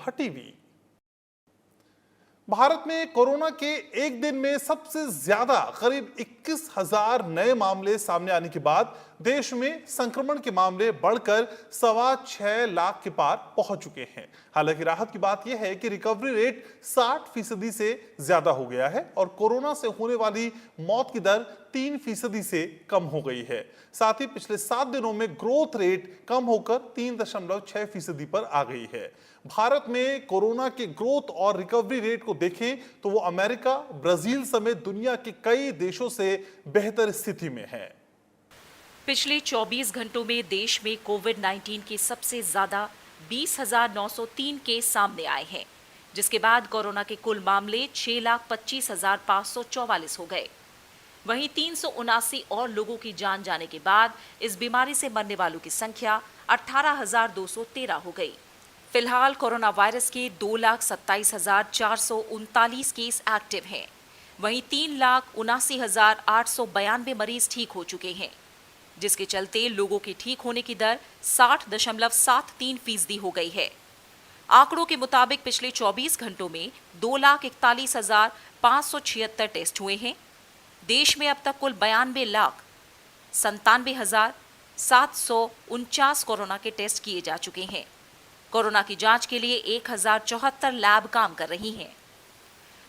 सभा टीवी। भारत में कोरोना के एक दिन में सबसे ज्यादा करीब 21,000 नए मामले सामने आने के बाद देश में संक्रमण के मामले बढ़कर 6.25 लाख के पार पहुंच चुके हैं। हालांकि राहत की बात यह है कि रिकवरी रेट 60% से ज्यादा हो गया है और कोरोना से होने वाली मौत की दर 3% से कम हो गई है। साथ ही पिछले 7 दिनों में ग्रोथ रेट कम होकर 3.6% पर आ गई है। भारत में कोरोना के ग्रोथ और रिकवरी रेट को देखें तो वो अमेरिका, ब्राजील समेत दुनिया के कई देशों से बेहतर स्थिति में है। पिछले 24 घंटों में देश में कोविड-19 के सबसे ज्यादा 20,903 केस सामने आए हैं, जिसके बाद कोरोना के कुल मामले 6,25,544 हो गए। वहीं 379 और लोगों की जान जाने के बाद इस बीमारी से मरने वालों की संख्या 18,213 हो गई। फिलहाल कोरोना वायरस के 2,27,439 केस एक्टिव हैं। वहीं 3,79,892 मरीज ठीक हो चुके हैं, जिसके चलते लोगों के ठीक होने की दर 60.73% हो गई है। आंकड़ों के मुताबिक पिछले 24 घंटों में 2,41,576 टेस्ट हुए हैं। देश में अब तक कुल 92,97,749 कोरोना के टेस्ट किए जा चुके हैं। कोरोना की जांच के लिए 1,074 लैब काम कर रही हैं।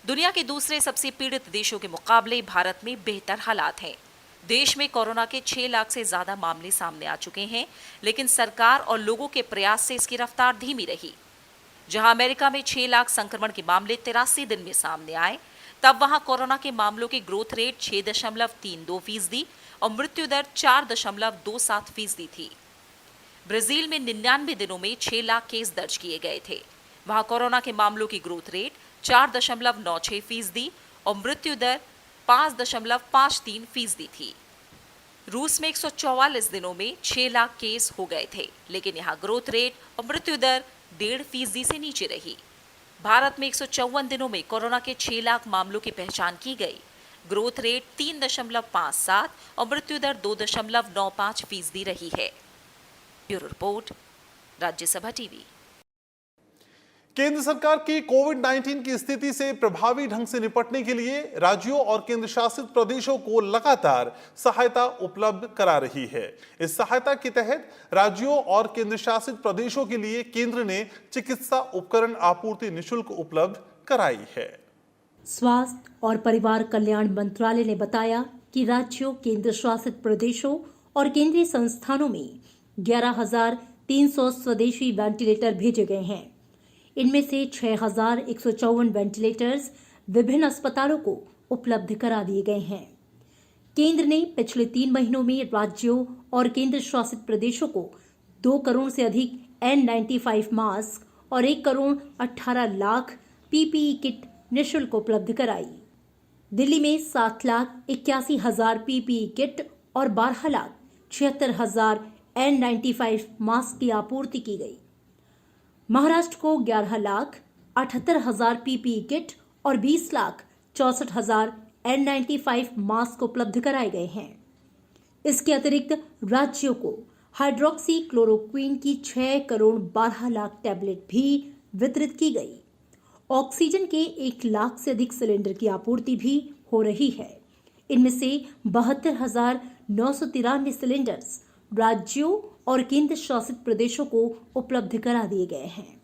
दुनिया के दूसरे सबसे पीड़ित देशों के मुकाबले भारत में बेहतर हालात हैं। देश में कोरोना के 6 लाख से ज्यादा मामले सामने आ चुके हैं, लेकिन सरकार और लोगों के प्रयास से इसकी रफ्तार धीमी रही। जहां अमेरिका में 6 लाख संक्रमण के मामले 83 दिन में सामने आए, तब वहां कोरोना के मामलों की ग्रोथ रेट 6.32% और मृत्यु दर 4.27% थी। ब्राजील में 99 दिनों में 6 लाख केस दर्ज किए गए थे। वहां कोरोना के मामलों की ग्रोथ रेट 4.96% और मृत्यु दर 5.53% थी। रूस में 144 दिनों में 6 लाख केस हो गए थे, लेकिन यहां ग्रोथ रेट और मृत्यु दर 1.5% से नीचे रही। भारत में 154 दिनों में कोरोना के 6 लाख मामलों की पहचान की गई। ग्रोथ रेट 3.57 और मृत्यु दर 2.95% रही है। Bureau report, Rajya Sabha TV. केंद्र सरकार की कोविड-19 की स्थिति से प्रभावी ढंग से निपटने के लिए राज्यों और केंद्र शासित प्रदेशों को लगातार सहायता उपलब्ध करा रही है। इस सहायता के तहत राज्यों और केंद्र शासित प्रदेशों के लिए केंद्र ने चिकित्सा उपकरण आपूर्ति निःशुल्क उपलब्ध कराई है। स्वास्थ्य और परिवार कल्याण मंत्रालय ने बताया कि राज्यों, केंद्र शासित प्रदेशों और केंद्रीय संस्थानों में 11,300 स्वदेशी वेंटिलेटर भेजे गए हैं। इनमें से 6,154 वेंटिलेटर्स विभिन्न अस्पतालों को उपलब्ध करा दिए गए हैं। केंद्र ने पिछले 3 महीनों में राज्यों और केंद्र शासित प्रदेशों को 2 करोड़ से अधिक N95 मास्क और 1 करोड़ 18 लाख PPE किट निःशुल्क उपलब्ध कराई। दिल्ली में 7,81,000 PPE किट और 12,76,000 N95 मास्क की आपूर्ति की गई। महाराष्ट्र को 11,78,000 PPE किट और 20,64,000 N95 मास्क उपलब्ध कराए गए हैं। इसके अतिरिक्त राज्यों को हाइड्रोक्सी क्लोरोक्वीन की 6 करोड़ 12 लाख टैबलेट भी वितरित की गई। ऑक्सीजन के 1 लाख से अधिक सिलेंडर की आपूर्ति भी हो रही है। इनमें से 72,993 सिलेंडर्स राज्यों और केंद्र शासित प्रदेशों को उपलब्ध करा दिए गए हैं।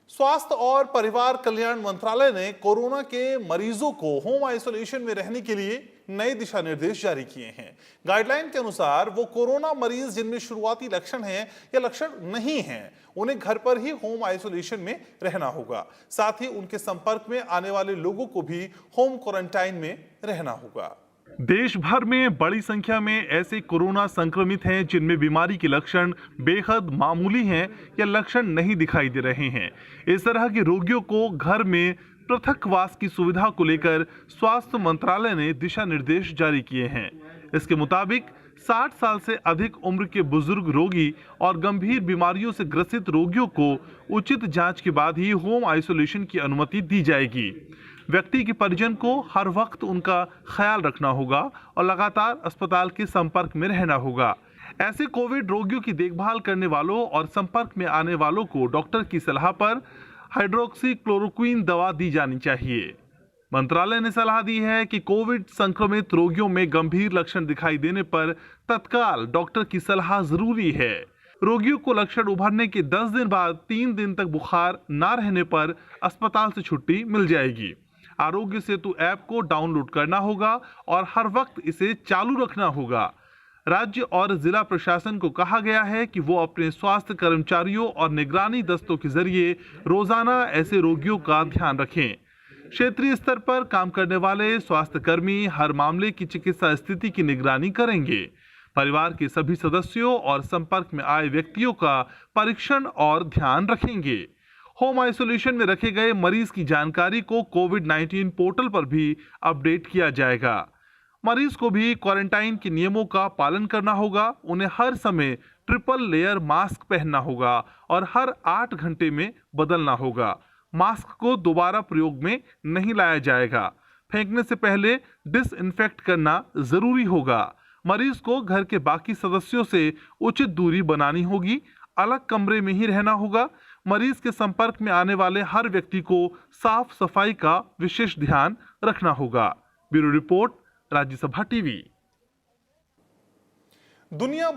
स्वास्थ्य और परिवार कल्याण मंत्रालय ने कोरोना के मरीजों को होम आइसोलेशन में रहने के लिए नए दिशा निर्देश जारी किए हैं। गाइडलाइन के अनुसार वो कोरोना मरीज जिनमें शुरुआती लक्षण हैं या लक्षण नहीं हैं, उन्हें घर पर ही होम आइसोलेशन में रहना होगा। साथ ही उनके संपर्क में आने वाले लोगों को भी होम क्वारंटाइन में रहना होगा। देश भर में बड़ी संख्या में ऐसे कोरोना संक्रमित हैं जिनमें बीमारी के लक्षण बेहद मामूली हैं या लक्षण नहीं दिखाई दे रहे हैं। इस तरह के रोगियों को घर में पृथकवास की सुविधा को लेकर स्वास्थ्य मंत्रालय ने दिशा निर्देश जारी किए हैं। इसके मुताबिक 60 साल से अधिक उम्र के बुजुर्ग रोगी और गंभीर बीमारियों से ग्रसित रोगियों को उचित जांच के बाद ही होम आइसोलेशन की अनुमति दी जाएगी। व्यक्ति के परिजन को हर वक्त उनका ख्याल रखना होगा और लगातार अस्पताल के संपर्क में रहना होगा। ऐसे कोविड रोगियों की देखभाल करने वालों और संपर्क में आने वालों को डॉक्टर की सलाह पर हाइड्रोक्सीक्लोरोक्वीन दवा दी जानी चाहिए। मंत्रालय ने सलाह दी है कि कोविड संक्रमित रोगियों में गंभीर लक्षण दिखाई देने पर तत्काल डॉक्टर की सलाह जरूरी है। रोगियों को लक्षण उभरने के 10 दिन बाद 3 दिन तक बुखार न रहने पर अस्पताल से छुट्टी मिल जाएगी। आरोग्य सेतु ऐप को डाउनलोड करना होगा और हर वक्त इसे चालू रखना होगा। राज्य और जिला प्रशासन को कहा गया है कि वो अपने स्वास्थ्य कर्मचारियों और निगरानी दस्तों के जरिए रोजाना ऐसे रोगियों का ध्यान रखें। क्षेत्रीय स्तर पर काम करने वाले स्वास्थ्य कर्मी हर मामले की चिकित्सा स्थिति की निगरानी करेंगे। परिवार के सभी सदस्यों और संपर्क में आए व्यक्तियों का परीक्षण और ध्यान रखेंगे। होम आइसोलेशन में रखे गए मरीज की जानकारी को कोविड-19 पोर्टल पर भी अपडेट किया जाएगा। मरीज को भी क्वारंटाइन के नियमों का पालन करना होगा। उन्हें हर समय ट्रिपल लेयर मास्क पहनना होगा और हर 8 घंटे में बदलना होगा। मास्क को दोबारा प्रयोग में नहीं लाया जाएगा। फेंकने से पहले डिसइंफेक्ट करना जरूरी होगा। मरीज को घर के बाकी सदस्यों से उचित दूरी बनानी होगी। अलग कमरे में ही रहना होगा। मरीज के संपर्क में आने वाले हर व्यक्ति को साफ सफाई का विशेष ध्यान रखना होगा। Bureau report, Rajya Sabha TV. दुनिया